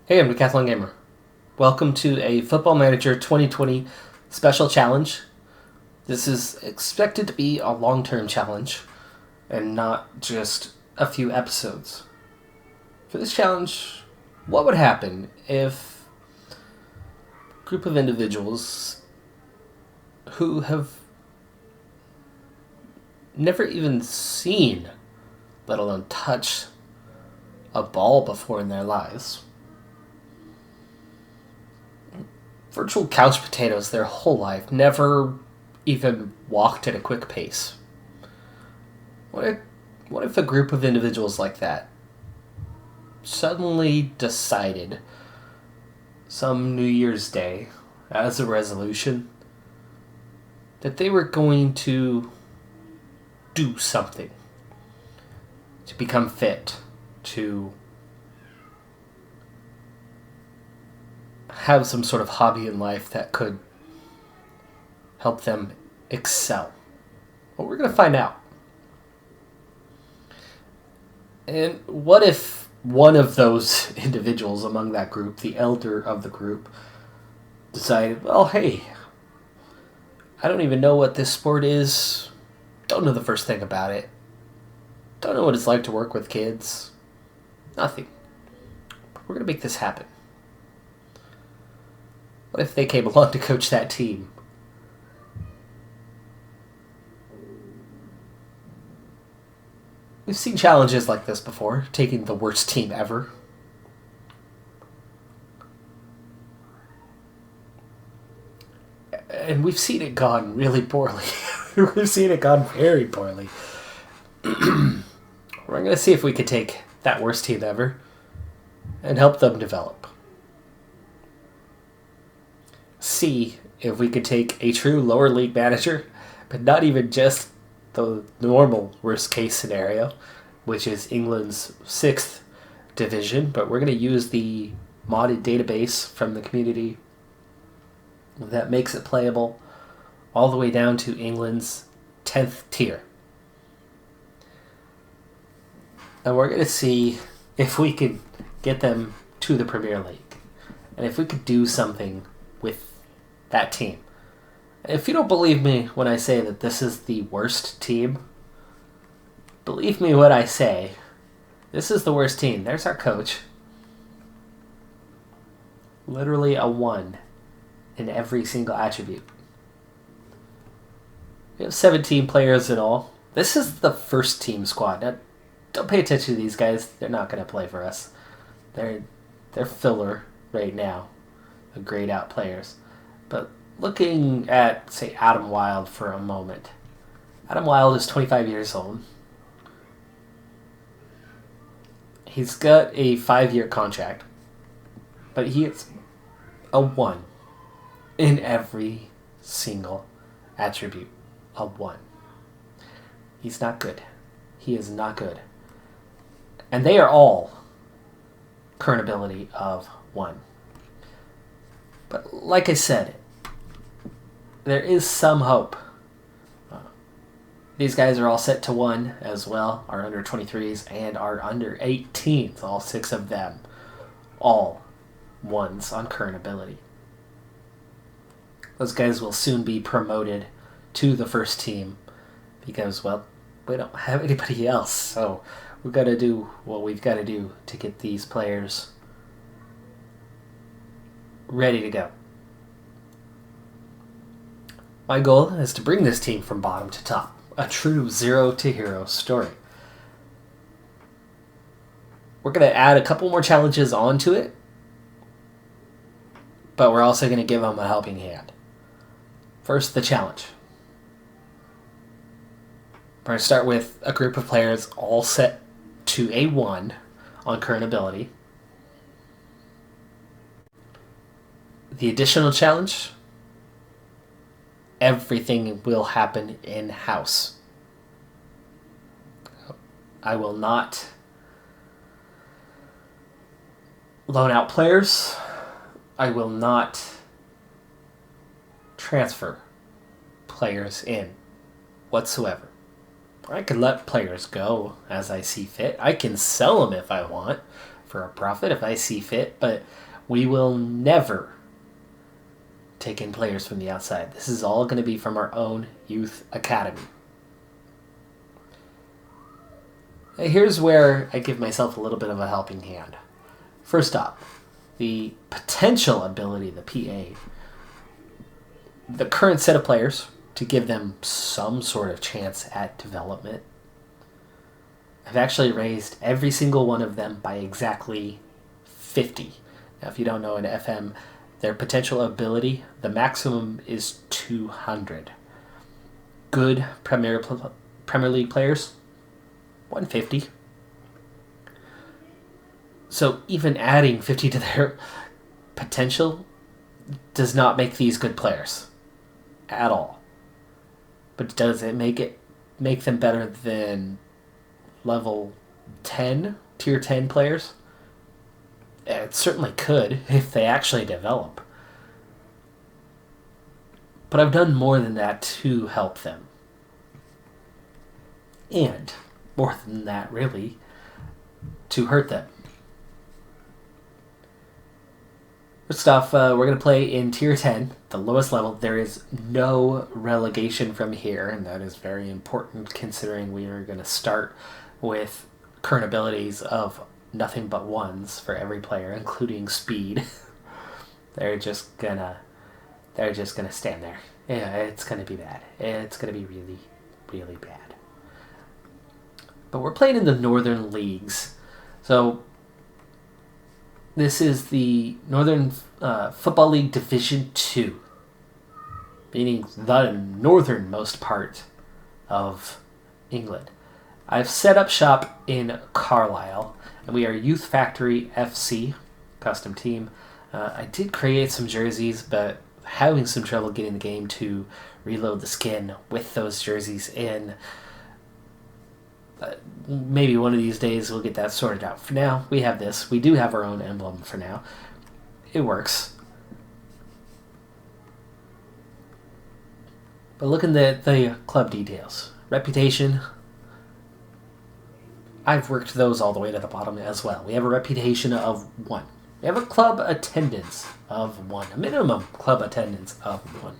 Hey, I'm Decathlon Gamer. Welcome to a Football Manager 2020 special challenge. This is expected to be a long-term challenge and not just a few episodes. For this challenge, what would happen if a group of individuals who have never even seen, let alone touched, a ball before in their lives, virtual couch potatoes their whole life, never even walked at a quick pace. What if a group of individuals like that suddenly decided some New Year's Day as a resolution that they were going to do something to become fit, to have some sort of hobby in life that could help them excel? Well, we're going to find out. And what if one of those individuals among that group, the elder of the group, decided, well, hey, I don't even know what this sport is, don't know the first thing about it, don't know what it's like to work with kids, nothing. We're going to make this happen. What if they came along to coach that team? We've seen challenges like this before, taking the worst team ever. And we've seen it gone really poorly. We've seen it gone very poorly. We're going to see if we could take that worst team ever and help them develop. See if we could take a true lower league manager, but not even just the normal worst case scenario, which is England's 6th division, but we're going to use the modded database from the community that makes it playable all the way down to England's 10th tier. And we're going to see if we could get them to the Premier League, and if we could do something with that team. If you don't believe me when I say that this is the worst team, believe me when I say this is the worst team. There's our coach. Literally a 1 in every single attribute. We have 17 players in all. This is the first team squad. Now, don't pay attention to these guys. They're not going to play for us. They're filler right now. The grayed out players. But looking at, say, Adam Wilde for a moment. Adam Wilde is 25 years old. He's got a 5-year contract. But he is a 1 in every single attribute. A 1. He's not good. He is not good. And they are all current ability of 1. But like I said, there is some hope. These guys are all set to 1 as well, our under 23s and our under 18s, all 6 of them. All 1s on current ability. Those guys will soon be promoted to the first team because, well, we don't have anybody else. So we've got to do what we've got to do to get these players ready to go. My goal is to bring this team from bottom to top. A true zero to hero story. We're going to add a couple more challenges onto it, but we're also going to give them a helping hand. First, the challenge. We're going to start with a group of players all set to a 1 on current ability. The additional challenge, everything will happen in-house. I will not loan out players. I will not transfer players in whatsoever. I can let players go as I see fit. I can sell them if I want for a profit if I see fit, but we will never take in players from the outside. This is all going to be from our own youth academy. Here's where I give myself a little bit of a helping hand. First up, the potential ability, the PA, the current set of players, to give them some sort of chance at development. I've actually raised every single one of them by exactly 50. Now, if you don't know, in FM, their potential ability, the maximum is 200. Good Premier League players, 150. So even adding 50 to their potential does not make these good players at all. But does it make them better than level 10, tier 10 players? It certainly could if they actually develop. But I've done more than that to help them. And more than that, really, to hurt them. First off, we're going to play in tier 10, the lowest level. There is no relegation from here, and that is very important considering we are going to start with current abilities of nothing but ones for every player, including speed. They're just gonna stand there. Yeah, it's gonna be bad. It's gonna be really, really bad. But we're playing in the Northern Leagues, so this is the Northern Football League Division 2, meaning the northernmost part of England. I've set up shop in Carlisle, and we are Youth Factory FC, custom team. I did create some jerseys, but having some trouble getting the game to reload the skin with those jerseys in. Maybe one of these days we'll get that sorted out. For now, we have this. We do have our own emblem for now. It works. But look in the club details. Reputation. I've worked those all the way to the bottom as well. We have a reputation of 1. We have a club attendance of 1. A minimum club attendance of 1.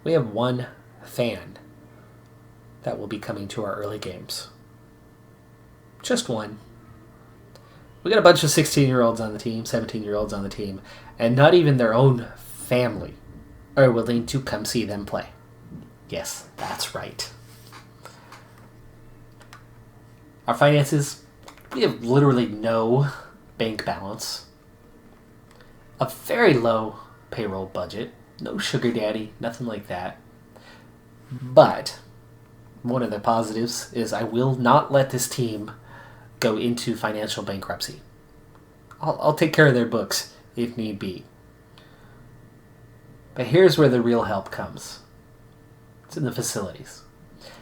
We have 1 fan that will be coming to our early games. Just 1. We got a bunch of 16-year-olds on the team, 17-year-olds on the team, and not even their own family are willing to come see them play. Yes, that's right. Our finances, we have literally no bank balance, a very low payroll budget, no sugar daddy, nothing like that. But one of the positives is I will not let this team go into financial bankruptcy. I'll take care of their books if need be. But here's where the real help comes. It's in the facilities.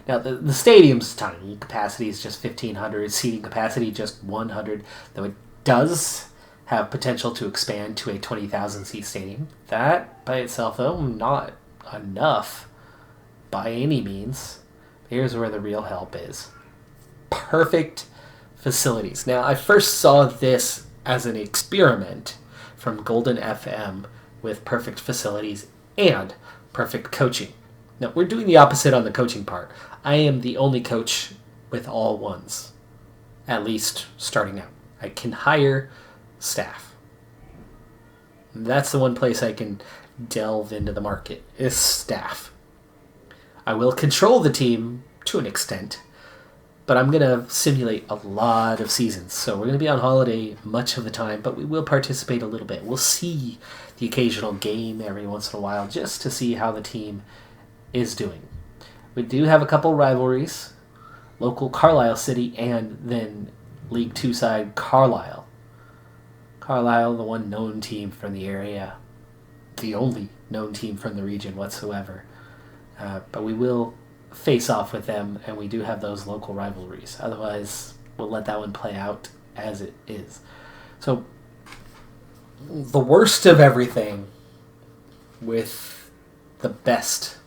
Now, the stadium's tiny. Capacity is just 1,500. Seating capacity just 100. Though it does have potential to expand to a 20,000-seat stadium. That, by itself, though, not enough by any means. Here's where the real help is. Perfect facilities. Now, I first saw this as an experiment from Golden FM with perfect facilities and perfect coaching. Now, we're doing the opposite on the coaching part. I am the only coach with all 1s, at least starting out. I can hire staff. That's the one place I can delve into the market, is staff. I will control the team to an extent, but I'm going to simulate a lot of seasons. So we're going to be on holiday much of the time, but we will participate a little bit. We'll see the occasional game every once in a while just to see how the team is doing. We do have a couple rivalries, local Carlisle City and then League 2 side Carlisle. Carlisle, the one known team from the area, the only known team from the region whatsoever. But we will face off with them, and we do have those local rivalries. Otherwise, we'll let that one play out as it is. So, the worst of everything with the best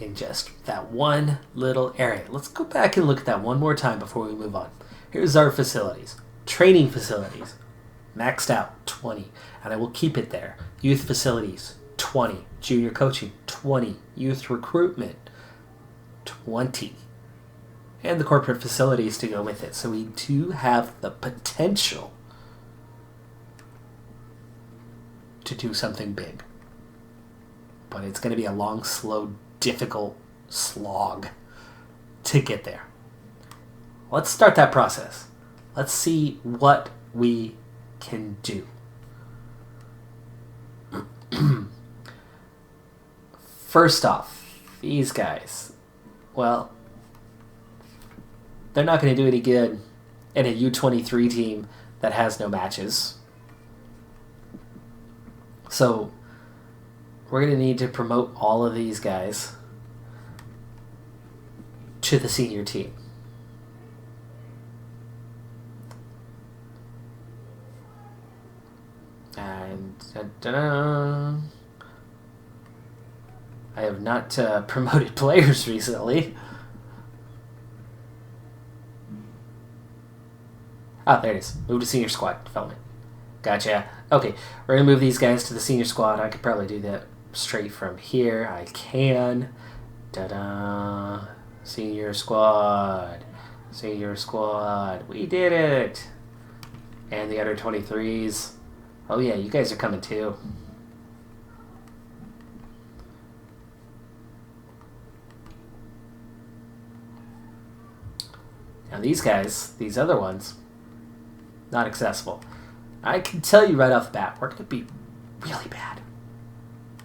in just that one little area. Let's go back and look at that one more time before we move on. Here's our facilities. Training facilities, maxed out, 20. And I will keep it there. Youth facilities, 20. Junior coaching, 20. Youth recruitment, 20. And the corporate facilities to go with it. So we do have the potential to do something big. But it's going to be a long, slow, difficult slog to get there. Let's start that process. Let's see what we can do. First off, these guys, well, they're not going to do any good in a U23 team that has no matches. So we're going to need to promote all of these guys to the senior team. And I have not promoted players recently. Ah, there it is. Move to senior squad development. Gotcha. Okay, we're going to move these guys to the senior squad. I could probably do that straight from here. I can. Ta-da. Senior squad. Senior squad. We did it. And the under 23s. Oh yeah, you guys are coming too. Now these guys, these other ones, not accessible. I can tell you right off the bat, we're going to be really bad.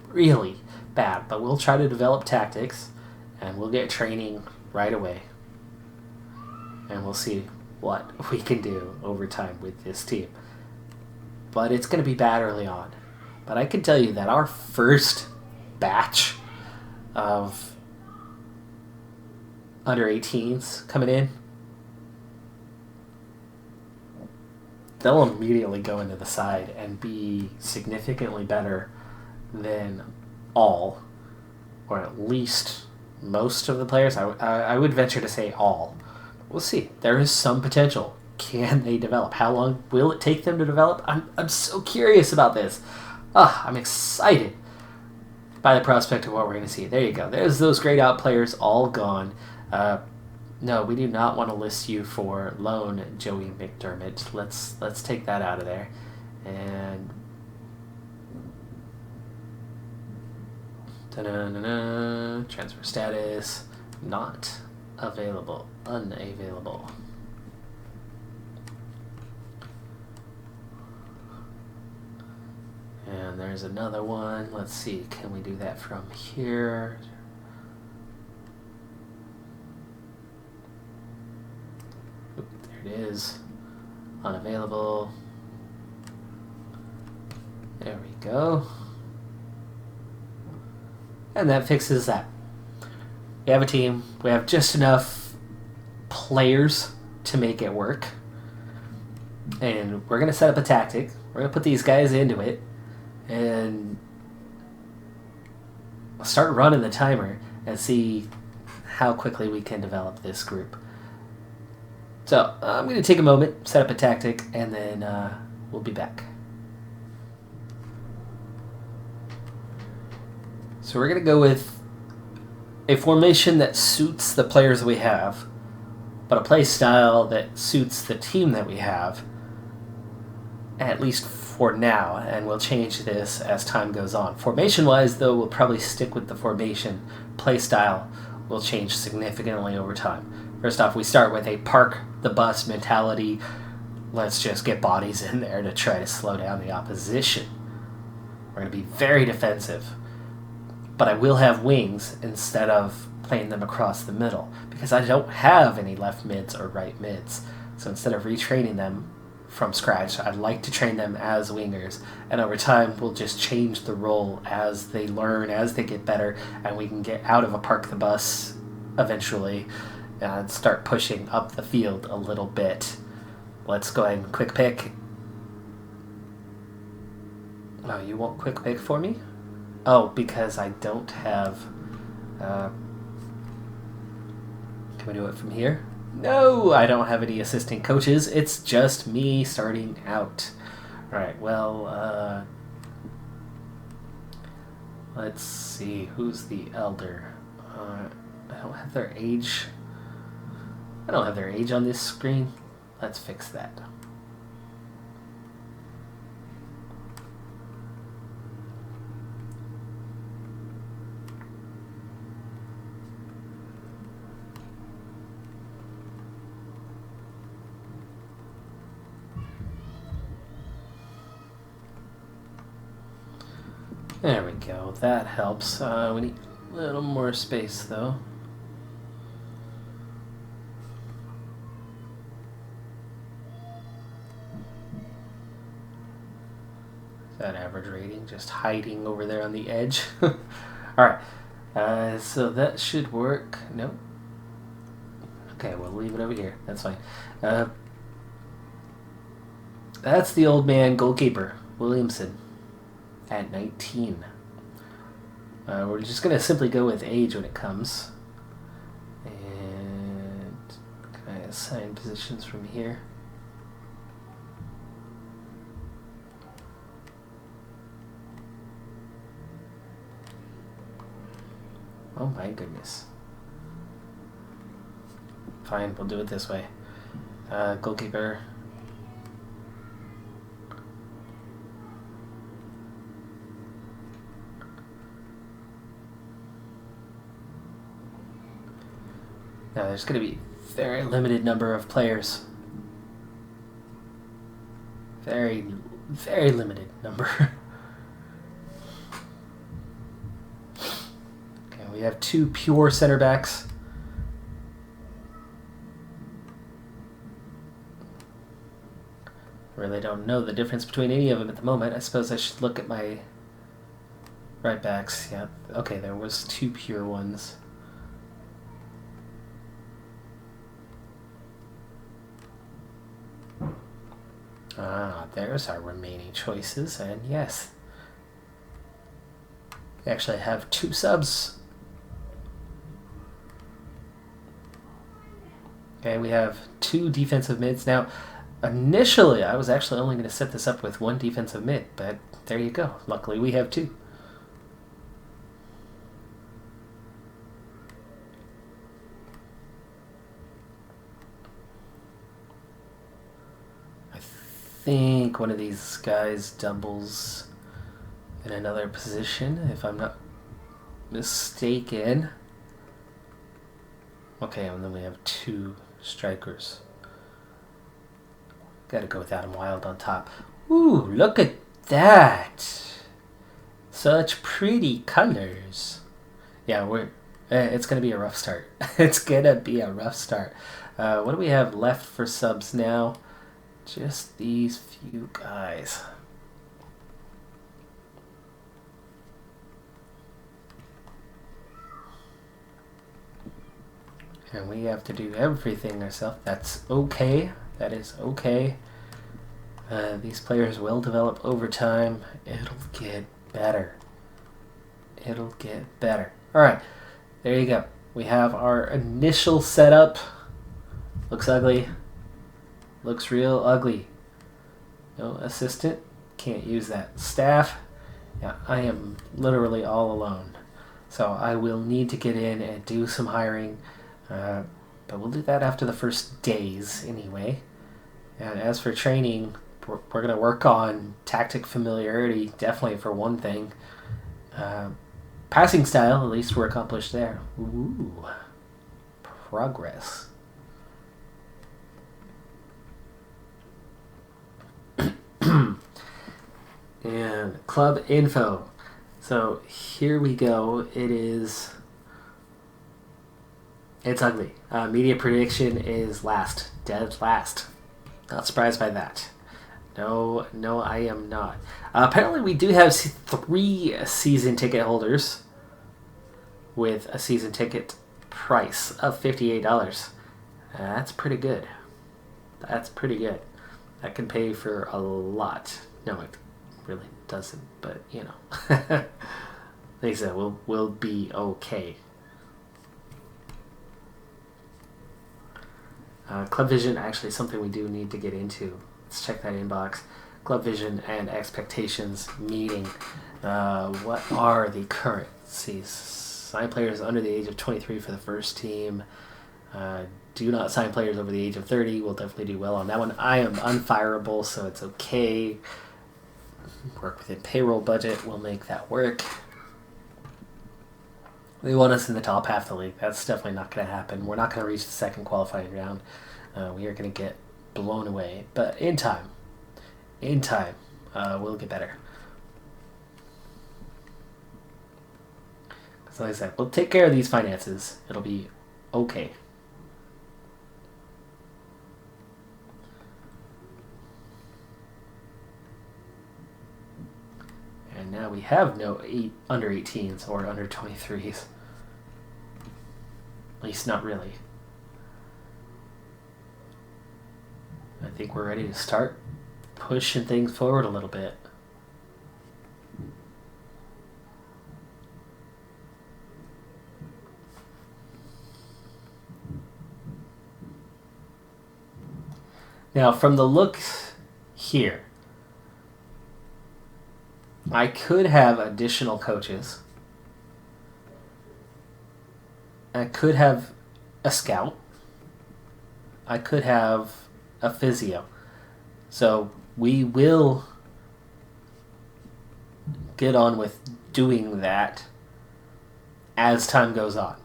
Really bad. But we'll try to develop tactics, and we'll get training right away. And we'll see what we can do over time with this team. But it's going to be bad early on. But I can tell you that our first batch of under 18s coming in, they'll immediately go into the side and be significantly better than all, or at least most of the players. I would venture to say all. We'll see. There is some potential. Can they develop? How long will it take them to develop? I'm so curious about this. I'm excited by the prospect of what we're going to see. There you go. There's those grayed out players all gone. No, we do not want to list you for loan, Joey McDermott. Let's take that out of there. And transfer status not available, unavailable. And there's another one. Let's see, can we do that from here? Oop, there it is. Unavailable. There we go. And that fixes that. We have a team. We have just enough players to make it work. And we're going to set up a tactic. We're going to put these guys into it. And start running the timer and see how quickly we can develop this group. So I'm going to take a moment, set up a tactic, and then we'll be back. So we're going to go with a formation that suits the players we have, but a play style that suits the team that we have, at least for now, and we'll change this as time goes on. Formation-wise, though, we'll probably stick with the formation. Play style will change significantly over time. First off, we start with a park the bus mentality. Let's just get bodies in there to try to slow down the opposition. We're going to be very defensive. But I will have wings instead of playing them across the middle, because I don't have any left mids or right mids. So instead of retraining them from scratch, I'd like to train them as wingers, and over time we'll just change the role as they learn, as they get better, and we can get out of a park the bus eventually and start pushing up the field a little bit. Let's go ahead and quick pick. Oh, you won't quick pick for me? Oh, because I don't have... can we do it from here? No, I don't have any assistant coaches. It's just me starting out. Alright, well, let's see. Who's the elder? I don't have their age. I don't have their age on this screen. Let's fix that. There we go. That helps. We need a little more space, though. That average rating just hiding over there on the edge. Alright, so that should work. Nope. Okay, we'll leave it over here. That's fine. That's the old man goalkeeper, Williamson, at 19. We're just going to simply go with age when it comes. And can I assign positions from here? Oh my goodness. Fine, we'll do it this way. Goalkeeper. Now there's going to be a very limited number of players. Very, very limited number. We have two pure center backs. Really don't know the difference between any of them at the moment. I suppose I should look at my right backs. Yeah, okay, there was two pure ones. Ah, there's our remaining choices, and yes. We actually have two subs. Okay, we have two defensive mids. Now, initially, I was actually only going to set this up with one defensive mid, but there you go. Luckily, we have two. I think one of these guys doubles in another position, if I'm not mistaken. Okay, and then we have two strikers. Gotta go with Adam Wild on top. Ooh, look at that! Such pretty colors. Yeah, it's gonna be a rough start. It's gonna be a rough start. What do we have left for subs now? Just these few guys. And we have to do everything ourselves. That's okay. That is okay. These players will develop over time. It'll get better. It'll get better. Alright, there you go. We have our initial setup. Looks ugly. Looks real ugly. No assistant. Can't use that. Staff. Yeah, I am literally all alone. So I will need to get in and do some hiring. But we'll do that after the first days anyway. And as for training, we're going to work on tactic familiarity, definitely for one thing. Passing style, at least we're accomplished there. Ooh, progress. And club info. So here we go. It's ugly. Media prediction is last. Dead last. Not surprised by that. No, I am not. Apparently we do have 3 season ticket holders with a season ticket price of $58. That's pretty good. That's pretty good. That can pay for a lot. No, it really doesn't, but you know. Like I said, we'll be okay. Club Vision, actually something we do need to get into. Let's check that inbox. Club Vision and expectations meeting. What are the currencies? Sign players under the age of 23 for the first team. Do not sign players over the age of 30. We'll definitely do well on that one. I am unfireable, so it's okay. Work within payroll budget. We'll make that work. They want us in the top half of the league. That's definitely not going to happen. We're not going to reach the second qualifying round. We are going to get blown away. But in time, we'll get better. So like I said, we'll take care of these finances. It'll be okay. And now we have no under 18s or under 23s. At least not really. I think we're ready to start pushing things forward a little bit. Now, from the looks here, I could have additional coaches. I could have a scout. I could have a physio. So we will get on with doing that as time goes on.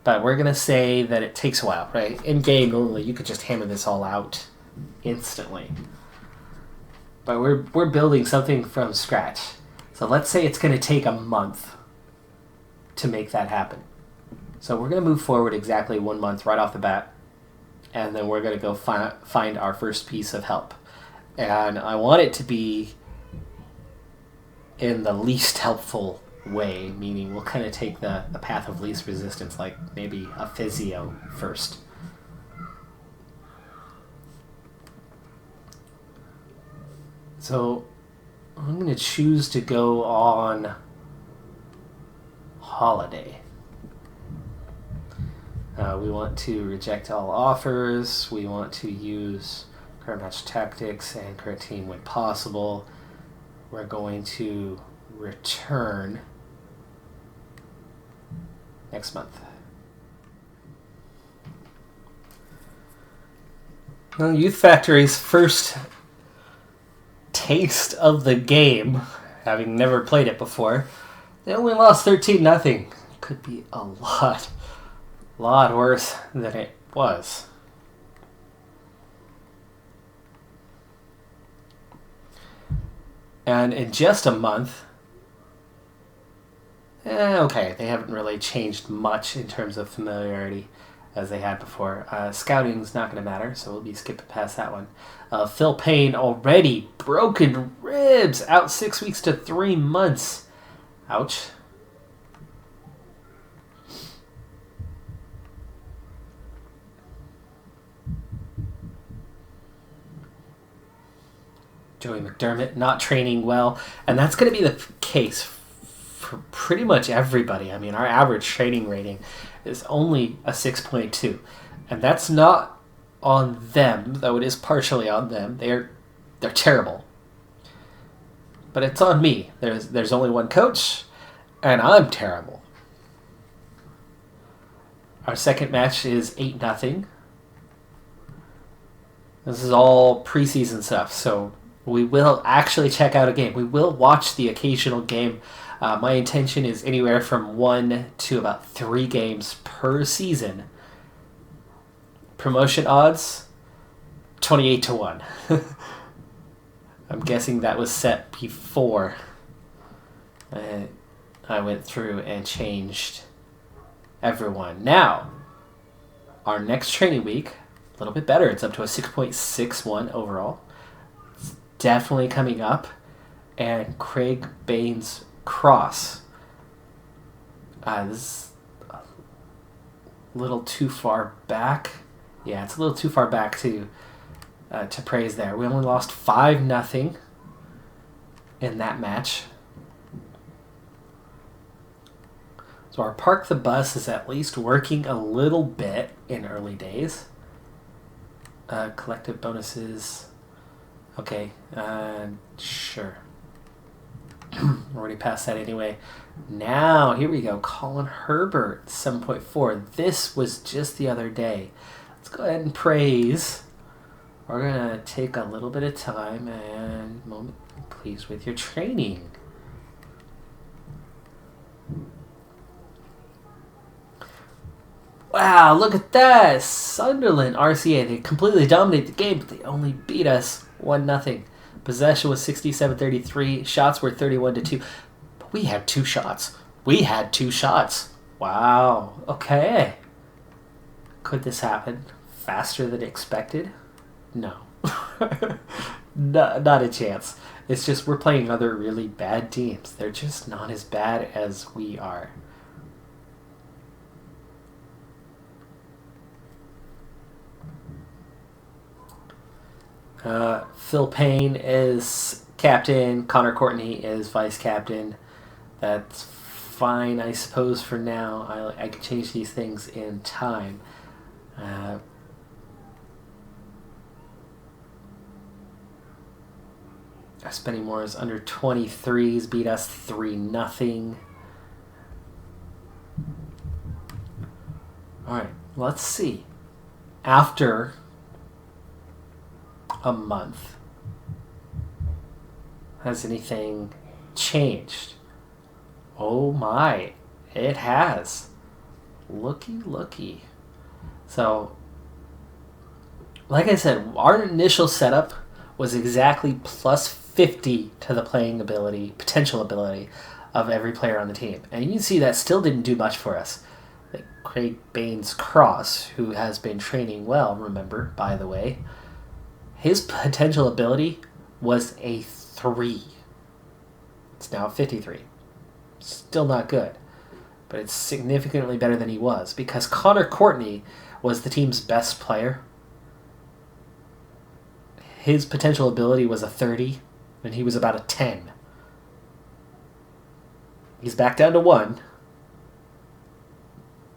But we're going to say that it takes a while, right? In game, normally you could just hammer this all out instantly. But we're building something from scratch. So let's say it's going to take a month to make that happen. So we're going to move forward exactly 1 month right off the bat. And then we're going to go find our first piece of help. And I want it to be in the least helpful way, meaning we'll kind of take the path of least resistance, like maybe a physio first. So I'm going to choose to go on holiday. We want to reject all offers. We want to use current match tactics and current team when possible. We're going to return next month. Well, Youth Factory's first taste of the game, having never played it before, they only lost 13-0. Could be a lot worse than it was. And in just a month, okay, they haven't really changed much in terms of familiarity as they had before. Scouting's not going to matter, so we'll be skipping past that one. Phil Payne already broken ribs, out 6 weeks to 3 months. Ouch. Joey McDermott not training well, and that's going to be the case for pretty much everybody. I mean, our average training rating is only a 6.2, and that's not on them, though it is partially on them. They're terrible, but it's on me. There's only one coach, and I'm terrible. Our second match is 8-0. This is all preseason stuff, so we will actually check out a game. We will watch the occasional game. My intention is anywhere from 1 to about 3 games per season. Promotion odds, 28-1. I'm guessing that was set before I went through and changed everyone. Now, our next training week, a little bit better. It's up to a 6.61 overall. It's definitely coming up. And Craig Baines Cross. This is a little too far back. Yeah, it's a little too far back to praise there. We only lost 5-0 in that match. So our park the bus is at least working a little bit in early days. Collective bonuses. Okay, sure. We're already past that anyway. Now, here we go. Colin Herbert, 7.4. This was just the other day. Let's go ahead and praise. We're going to take a little bit of time and moment, please, with your training. Wow, look at that. Sunderland, RCA. They completely dominate the game, but they only beat us 1-0. Possession was 67-33. Shots were 31-2. But we had 2 shots. Wow. Okay. Could this happen faster than expected? No. Not a chance. It's just we're playing other really bad teams. They're just not as bad as we are. Phil Payne is captain. Connor Courtney is vice captain. That's fine, I suppose, for now. I can change these things in time. Spending Moore's under 23s beat us 3-0. Alright, let's see. After a month, has anything changed? Oh my, it has. Looky. So, like I said, our initial setup was exactly plus 50 to the playing ability, potential ability of every player on the team. And you can see that still didn't do much for us. Like Craig Baines Cross, who has been training well, remember, by the way, his potential ability was a 3. It's now 53. Still not good, but it's significantly better than he was because Connor Courtney was the team's best player. His potential ability was a 30, and he was about a 10. He's back down to 1,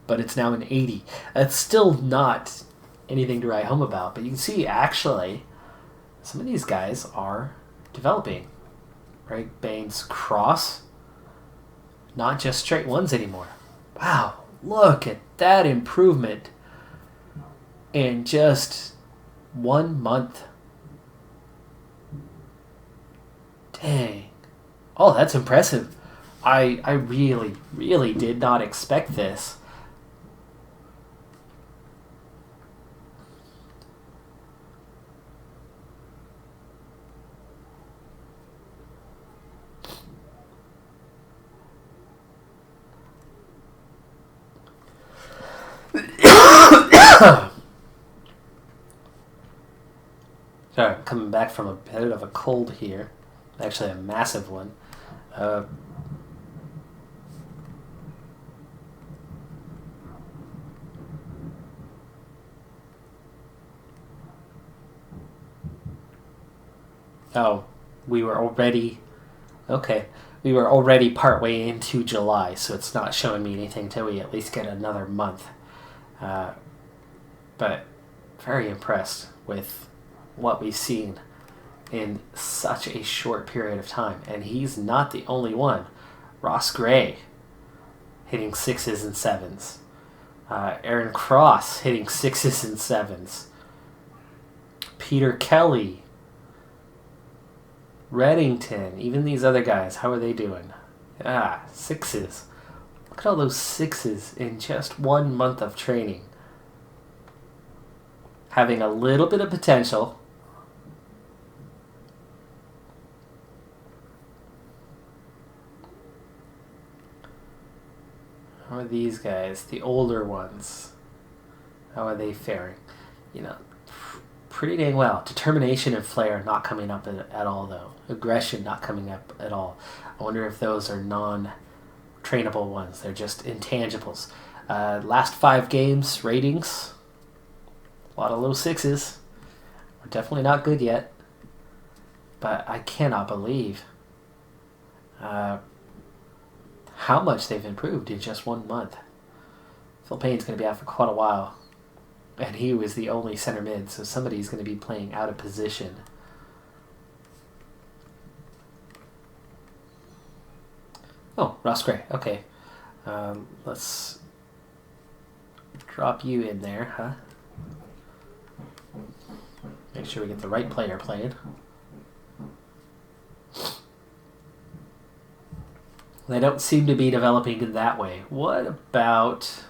but it's now an 80. That's still not anything to write home about, but you can see, actually, some of these guys are developing. Right? Baines Cross, not just straight 1s anymore. Wow, look at that improvement in just 1 month. Dang. Oh, that's impressive. I really did not expect this. Sorry, I'm coming back from a bit of a cold here. Actually, a massive one. Oh, we were already... Okay. We were already partway into July, so it's not showing me anything till we at least get another month. But very impressed with what we've seen in such a short period of time. And he's not the only one. Ross Gray hitting 6s and 7s. Aaron Cross hitting 6s and 7s. Peter Kelly. Reddington. Even these other guys, how are they doing? 6s. Look at all those 6s in just 1 month of training. Having a little bit of potential. How are these guys, the older ones? How are they faring? You know, pretty dang well. Determination and flair not coming up at all, though. Aggression not coming up at all. I wonder if those are non-trainable ones. They're just intangibles. Last 5 games, ratings. A lot of low 6s. We're definitely not good yet. But I cannot believe how much they've improved in just 1 month. Phil Payne's going to be out for quite a while. And he was the only center mid, so somebody's going to be playing out of position. Oh, Ross Gray. Okay. Let's drop you in there, huh? Make sure we get the right player playing. They don't seem to be developing in that way. What about...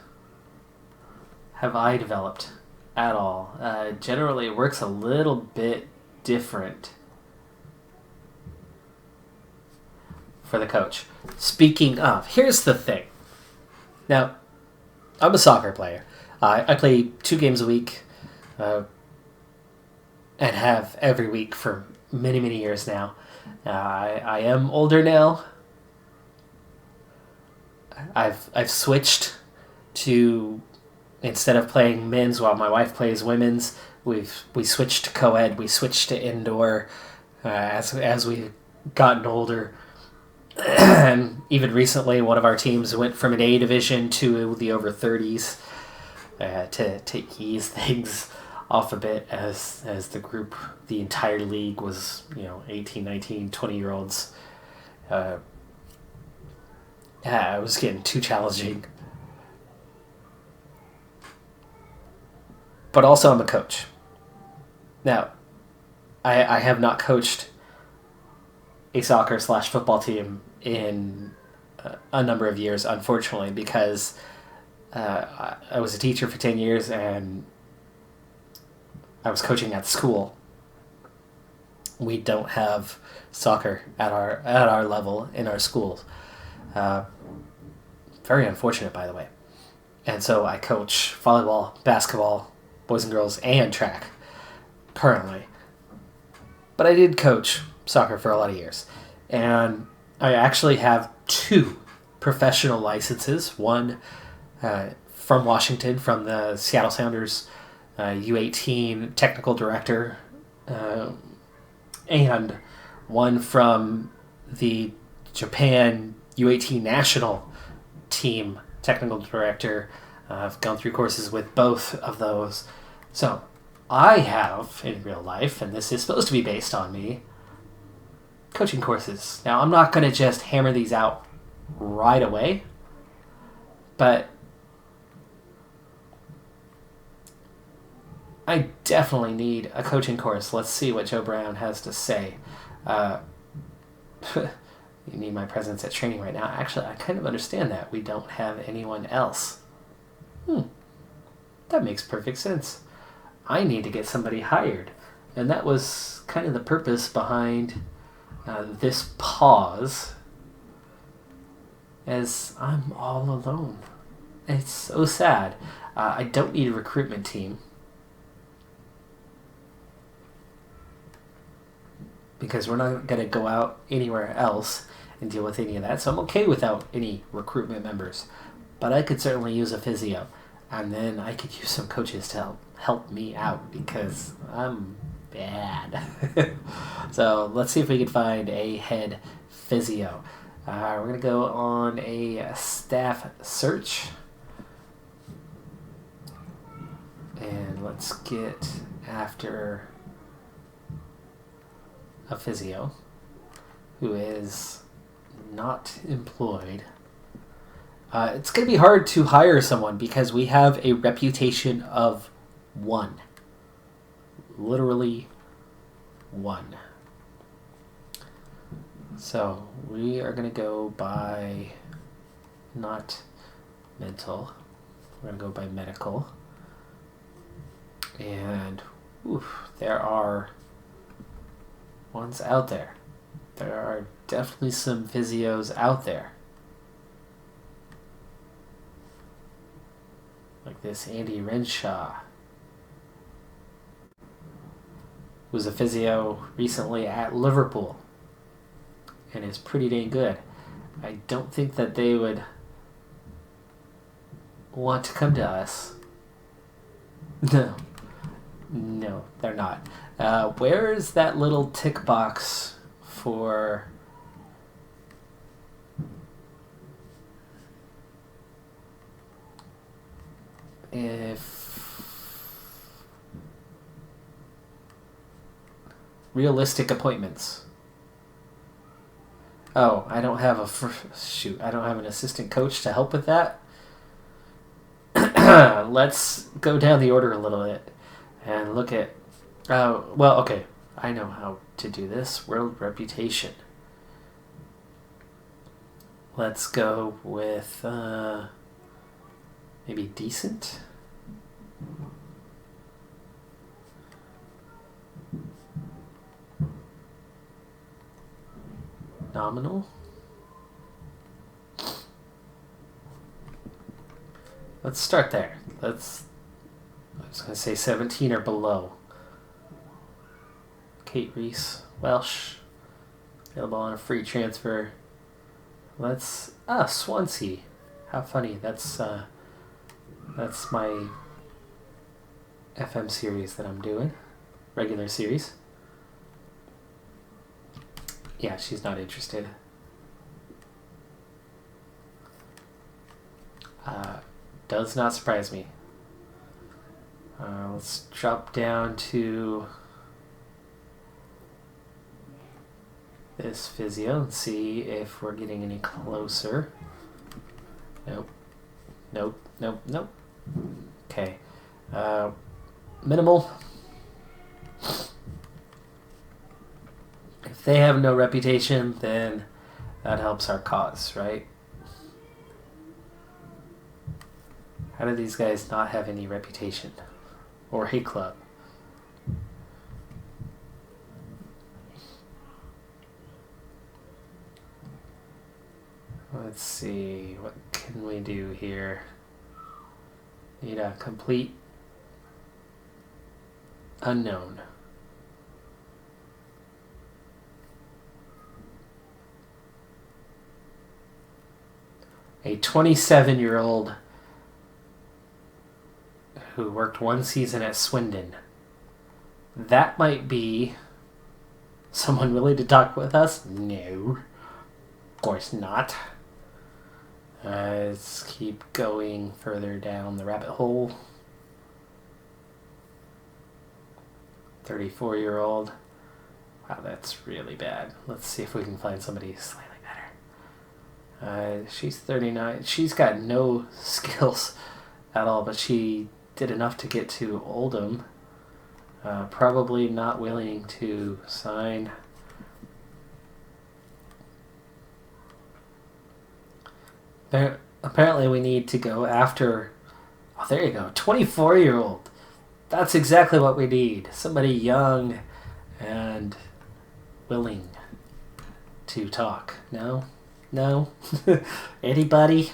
have I developed at all? Generally, it works a little bit different for the coach. Speaking of, here's the thing. Now, I'm a soccer player. I play 2 games a week and have every week for many, many years now. I am older now. I've switched to, instead of playing men's while my wife plays women's, we switched to co-ed. We switched to indoor as we've gotten older. And even recently, one of our teams went from an A division to the over 30s to ease things off a bit as the group, the entire league was 18, 19, 20-year-olds. It was getting too challenging. But also I'm a coach. Now, I have not coached a soccer/football team in a number of years, unfortunately, because I was a teacher for 10 years and I was coaching at school. We don't have soccer at our level in our schools. Very unfortunate, by the way. And so I coach volleyball, basketball, boys and girls, and track currently. But I did coach soccer for a lot of years. And I actually have 2 professional licenses. One from Washington, from the Seattle Sounders U18 technical director, and one from the Japan U18 national team technical director. I've gone through courses with both of those. So I have, in real life, and this is supposed to be based on me, coaching courses. Now, I'm not going to just hammer these out right away, but I definitely need a coaching course. Let's see what Joe Brown has to say. You need my presence at training right now. Actually, I kind of understand that. We don't have anyone else. That makes perfect sense. I need to get somebody hired. And that was kind of the purpose behind this pause, as I'm all alone. It's so sad. I don't need a recruitment team, because we're not going to go out anywhere else and deal with any of that. So I'm okay without any recruitment members. But I could certainly use a physio. And then I could use some coaches to help me out, because I'm bad. So let's see if we can find a head physio. We're going to go on a staff search. And let's get after a physio who is not employed. It's going to be hard to hire someone because we have a reputation of 1. Literally 1. So we are going to go by not mental. We're going to go by medical. And there are ones out there. There are definitely some physios out there. Like this Andy Renshaw, who's a physio recently at Liverpool and is pretty dang good. I don't think that they would want to come to us. No, they're not. Where is that little tick box for if realistic appointments. Oh, I don't have I don't have an assistant coach to help with that. Let's go down the order a little bit and look at. Well, okay, I know how to do this. World reputation. Let's go with maybe decent. Nominal. Let's start there. I was going to say 17 or below. Kate Reese, Welsh, available on a free transfer. Let's Swansea. How funny. That's my FM series that I'm doing. Regular series. Yeah, she's not interested. Does not surprise me. Let's drop down to this physio and see if we're getting any closer. Nope. Nope. Nope. Nope. Okay. Minimal. If they have no reputation, then that helps our cause, right? How do these guys not have any reputation? Or hate club? Let's see, what can we do here? Need a complete unknown. A 27-year-old who worked one season at Swindon. That might be someone willing to talk with us? No. Of course not. Let's keep going further down the rabbit hole. 34-year-old. Wow, that's really bad. Let's see if we can find somebody slightly better. She's 39. She's got no skills at all, but she did enough to get to Oldham. Probably not willing to sign. Apparently we need to go after... Oh, there you go. 24-year-old. That's exactly what we need. Somebody young and willing to talk. No? No? Anybody?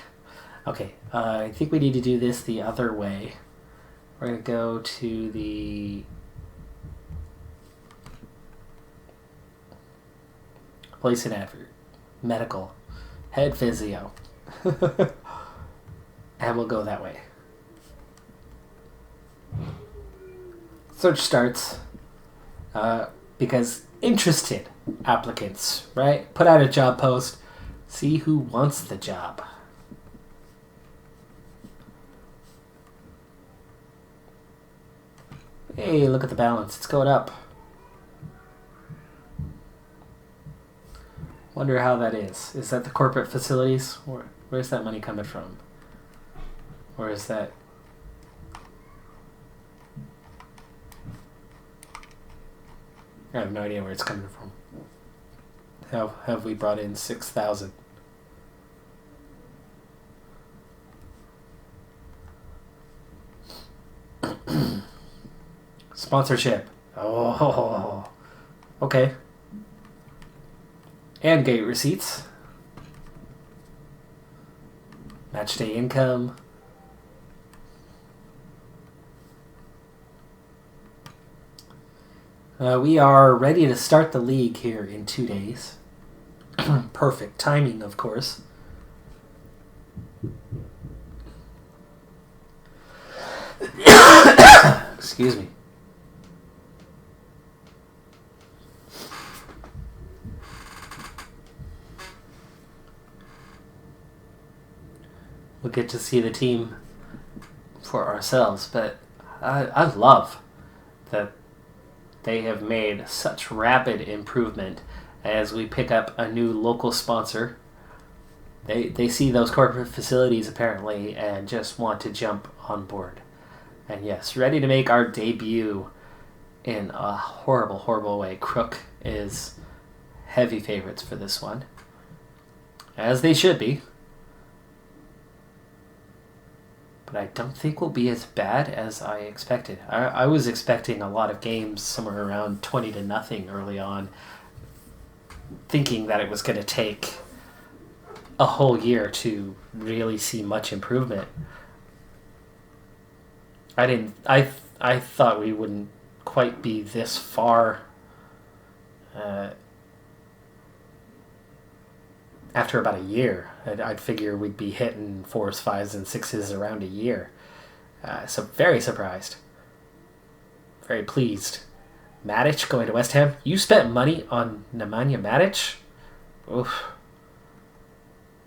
Okay, I think we need to do this the other way. We're going to go to the... place an advert. Medical. Head physio. And we'll go that way. Search starts because interested applicants, right? Put out a job post. See who wants the job. Hey, look at the balance. It's going up. Wonder how that is. Is that the corporate facilities? Where's that money coming from? Or is that... I have no idea where it's coming from. How have we brought in 6,000? Sponsorship. Oh, okay. And gate receipts. Match day income. We are ready to start the league here in 2 days. Perfect timing, of course. Excuse me. We'll get to see the team for ourselves, but I love that they have made such rapid improvement as we pick up a new local sponsor. They see those corporate facilities apparently and just want to jump on board. And yes, ready to make our debut in a horrible, horrible way. Crook is heavy favorites for this one, as they should be. But I don't think we'll be as bad as I expected. I was expecting a lot of games somewhere around 20-0 early on, thinking that it was going to take a whole year to really see much improvement. I thought we wouldn't quite be this far after about a year. I'd figure we'd be hitting 4s, 5s, and 6s around a year. So very surprised. Very pleased. Matic going to West Ham. You spent money on Nemanja Matic? Oof.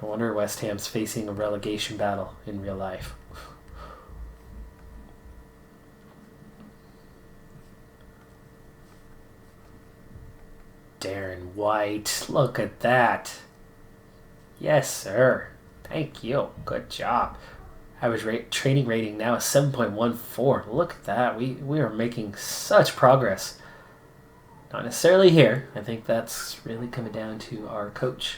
No wonder West Ham's facing a relegation battle in real life. Darren White. Look at that. Yes, sir. Thank you. Good job. Average training rating now is 7.14. Look at that. We are making such progress. Not necessarily here. I think that's really coming down to our coach.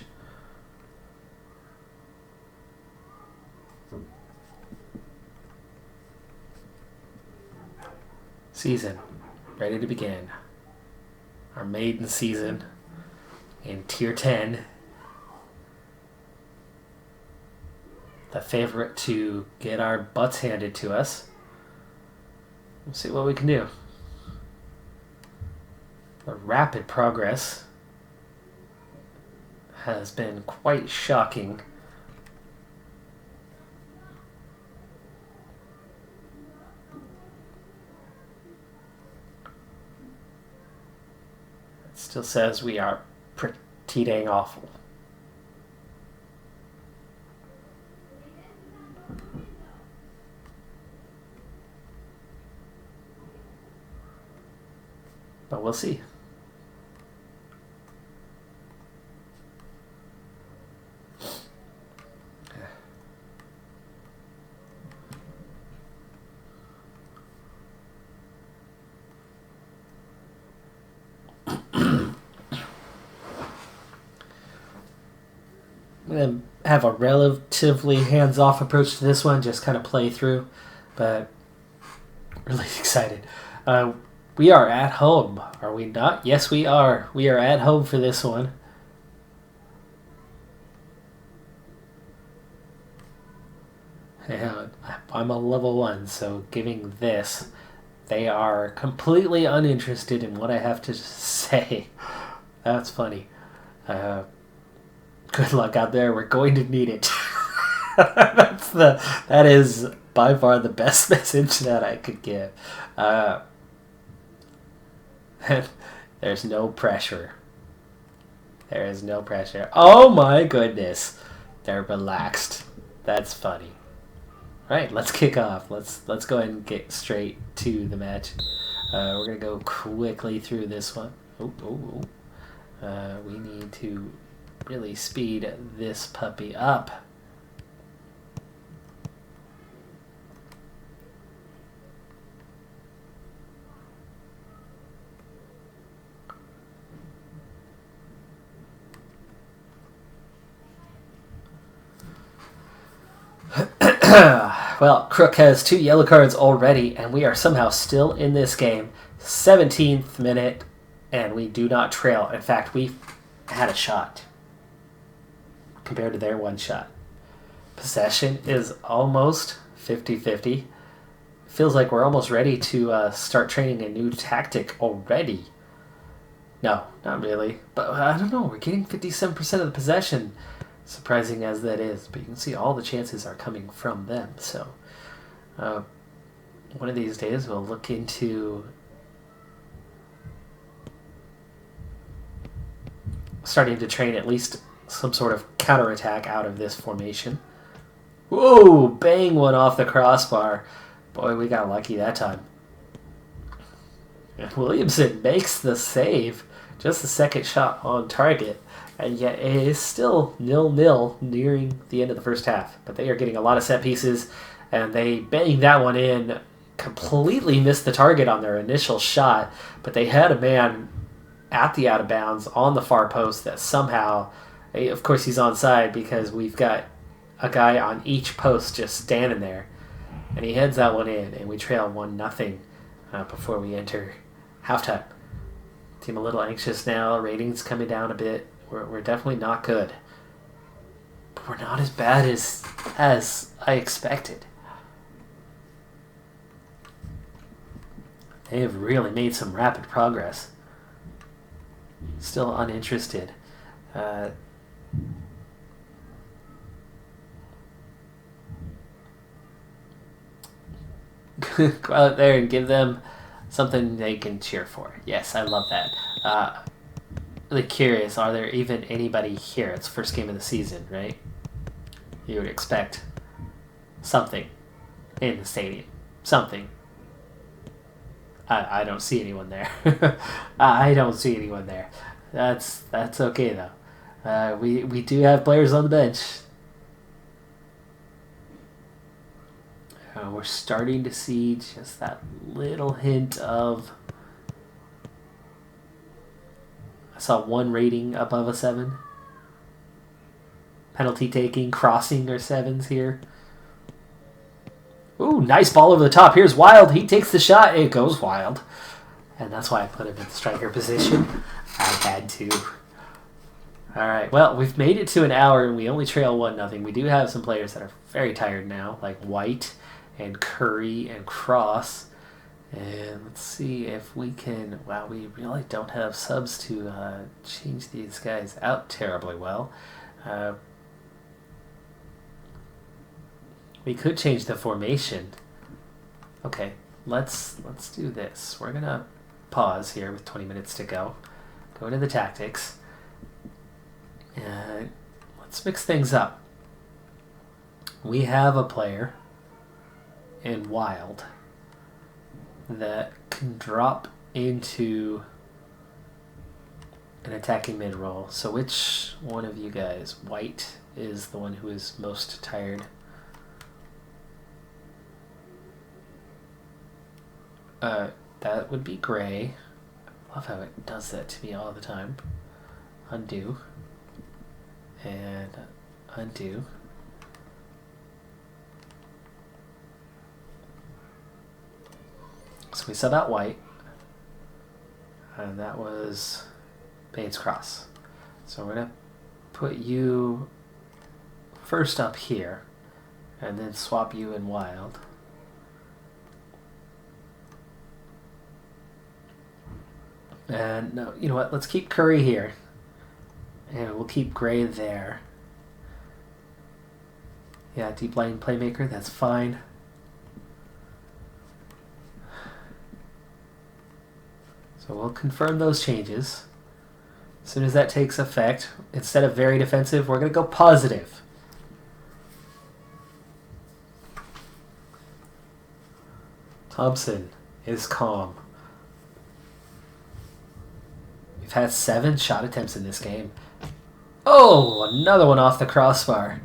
Season. Ready to begin. Our maiden season in Tier 10. The favorite to get our butts handed to us. We'll see what we can do. The rapid progress has been quite shocking. It still says we are pretty dang awful. But we'll see. I'm going to have a relatively hands-off approach to this one, just kind of play through, but really excited. We are at home, are we not? Yes, we are. We are at home for this one. And I'm a level 1, so giving this, they are completely uninterested in what I have to say. That's funny. Good luck out there. We're going to need it. That is by far the best message that I could give. There's no pressure. There is no pressure. Oh my goodness. They're relaxed. That's funny. Right, let's kick off. Let's go ahead and get straight to the match. We're going to go quickly through this one. We need to really speed this puppy up. Well, Crook has 2 yellow cards already, and we are somehow still in this game. 17th minute, and we do not trail. In fact, we had a shot compared to their 1 shot. Possession is almost 50-50. Feels like we're almost ready to start training a new tactic already. No, not really. But I don't know, we're getting 57% of the possession. Surprising as that is, but you can see all the chances are coming from them. So one of these days we'll look into starting to train at least some sort of counterattack out of this formation. Whoa, bang one off the crossbar. Boy, we got lucky that time. And Williamson makes the save. Just the second shot on target. And yet it is still 0-0 nearing the end of the first half. But they are getting a lot of set pieces. And they banged that one in. Completely missed the target on their initial shot. But they had a man at the out of bounds on the far post that somehow... Of course he's onside because we've got a guy on each post just standing there. And he heads that one in. And we trail 1-0 before we enter halftime. Team a little anxious now. Ratings coming down a bit. We're definitely not good. But we're not as bad as I expected. They have really made some rapid progress. Still uninterested. Go out there and give them something they can cheer for. Yes, I love that. Really curious, are there even anybody here? It's the first game of the season, right? You would expect something in the stadium. Something. I don't see anyone there. I don't see anyone there. That's okay though. We do have players on the bench. We're starting to see just that little hint of... I saw one rating above a 7. Penalty taking, crossing are 7s here. Ooh, nice ball over the top. Here's Wild. He takes the shot. It goes Wild. And that's why I put him in the striker position. I had to. Alright, well, we've made it to an hour and we only trail 1-0. We do have some players that are very tired now, like White and Curry and Cross. And let's see if we can... Wow, we really don't have subs to change these guys out terribly well. We could change the formation. Okay, let's do this. We're gonna pause here with 20 minutes to go. Go into the tactics. And let's mix things up. We have a player in Wild that can drop into an attacking mid role. So which one of you guys? White is the one who is most tired. That would be Gray. I love how it does that to me all the time. Undo. And undo. So we sub out White. And that was Baines Cross. So we're going to put you first up here. And then swap you in Wild. And no, you know what? Let's keep Curry here. And we'll keep Gray there. Yeah, deep line playmaker, that's fine. So we'll confirm those changes. As soon as that takes effect, instead of very defensive, we're going to go positive. Thompson is calm. We've had 7 shot attempts in this game. Oh, another one off the crossbar.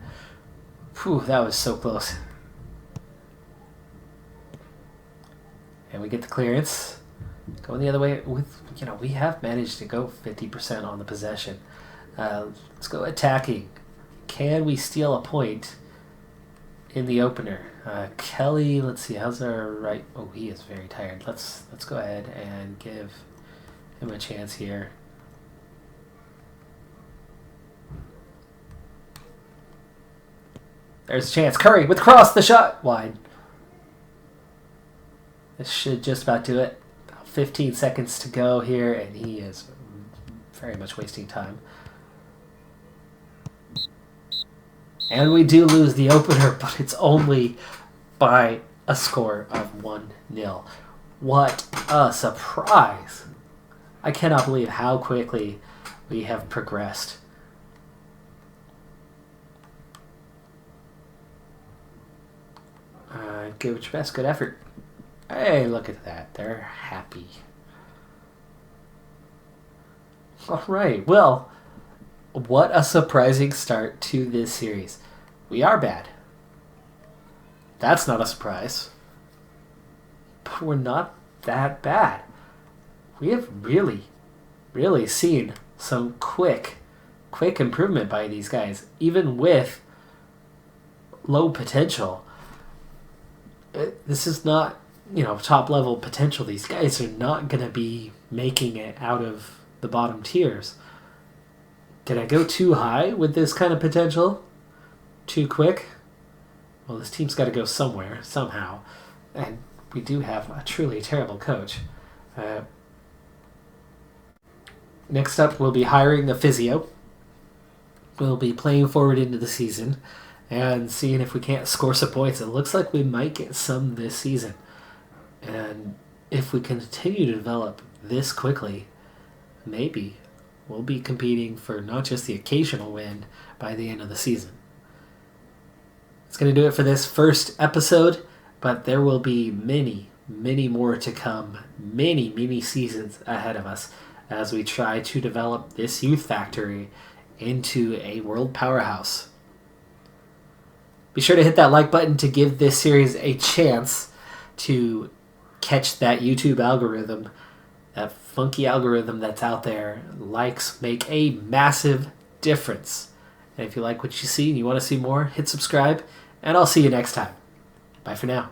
Whew, that was so close. And we get the clearance. Going the other way with, we have managed to go 50% on the possession. Let's go attacking. Can we steal a point in the opener? Kelly, let's see, how's our right? Oh, he is very tired. Let's go ahead and give him a chance here. There's a chance. Curry with cross, the shot wide. This should just about do it. About 15 seconds to go here, and he is very much wasting time. And we do lose the opener, but it's only by a score of 1-0. What a surprise! I cannot believe how quickly we have progressed. Give it your best. Good effort. Hey, look at that. They're happy. All right. Well, what a surprising start to this series. We are bad. That's not a surprise. But we're not that bad. We have really, really seen some quick improvement by these guys, even with low potential. This is not, top level potential. These guys are not going to be making it out of the bottom tiers. Did I go too high with this kind of potential? Too quick? Well, this team's got to go somewhere, somehow. And we do have a truly terrible coach. Next up, we'll be hiring a physio. We'll be playing forward into the season and seeing if we can't score some points. It looks like we might get some this season. And if we continue to develop this quickly, maybe we'll be competing for not just the occasional win by the end of the season. It's going to do it for this first episode, but there will be many, many more to come. Many seasons ahead of us as we try to develop this youth factory into a world powerhouse. Be sure to hit that like button to give this series a chance to catch that YouTube algorithm, that funky algorithm that's out there. Likes make a massive difference. And if you like what you see and you want to see more, hit subscribe, and I'll see you next time. Bye for now.